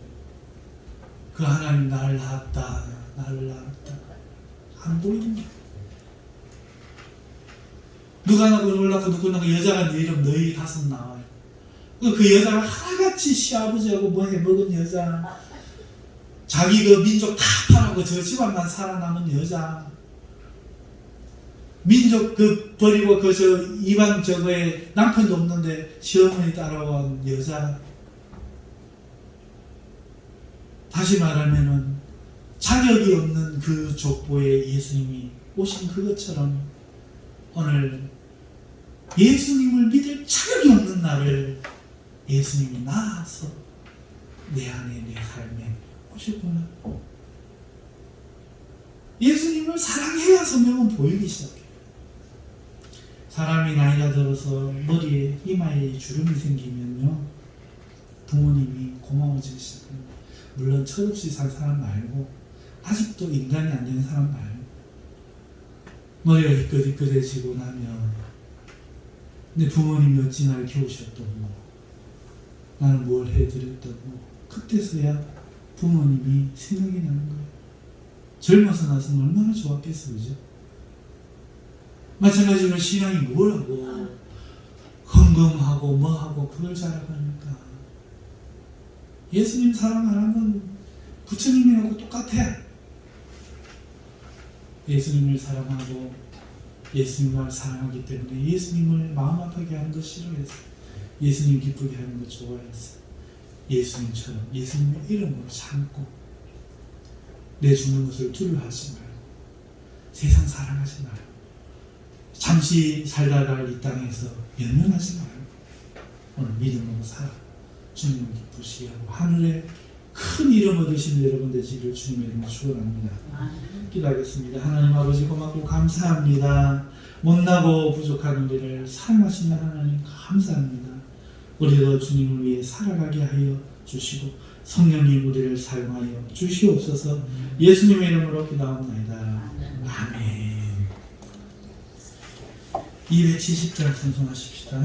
그 하나님 나를 낳았다 안 보이는 거야. 누가 나고 놀랐고 누구 나고 여자가 내 이름 너희 다섯 나와요. 그 여자가 하나같이 시아버지하고 뭐 해먹은 여자, 자기 그 민족 다 팔아고 저 집안만 살아남은 여자, 민족 그 버리고 그 저 이방 저거에 남편도 없는데 시어머니 따라온 여자. 다시 말하면은 자격이 없는 그 족보에 예수님이 오신 그것처럼 오늘 예수님을 믿을 자격이 없는 나를 예수님이 낳아서 내 안에 내 삶에 오셨구나. 예수님을 사랑해야 성경은 보이기 시작해요. 사람이 나이가 들어서 머리에 이마에 주름이 생기면요 부모님이 고마워지기 시작합니다. 물론 철없이 산 사람 말고 아직도 인간이 안 된 사람 말고 머리가 희끗희끗해지고 나면 내 부모님이 어찌 날 키우셨다고 나는 뭘 해드렸다고 그때서야 부모님이 생각이 나는 거예요. 젊어서 났으면 얼마나 좋았겠어, 그죠? 마찬가지로 신앙이 뭐라고 헌금하고 뭐하고 그걸 자랑합니까? 예수님 사랑 안 하면 부처님이라고 똑같아. 예수님을 사랑하고 예수님을 사랑하기 때문에 예수님을 마음 아프게 하는 거 싫어했어. 예수님 기쁘게 하는 거 좋아했어. 예수님처럼 예수님의 이름으로 참고 내 죽는 것을 두려워하지 말고 세상 사랑하지 말고 잠시 살다 갈 이 땅에서 연연하지 말고 오늘 믿음으로 살아 주님을 기쁘시게 하고 하늘에 큰 이름 얻으신 여러분 되시기를 주님의 이름으로 축원합니다. 기도하겠습니다. 하나님 아버지 고맙고 감사합니다. 못나고 부족한 우리를 사랑하시는 하나님 감사합니다. 우리도 주님을 위해 살아가게 하여 주시고 성령님 우리를 사용하여 주시옵소서. 예수님의 이름으로 기도합니다. 아멘. 270장 찬송하십시다.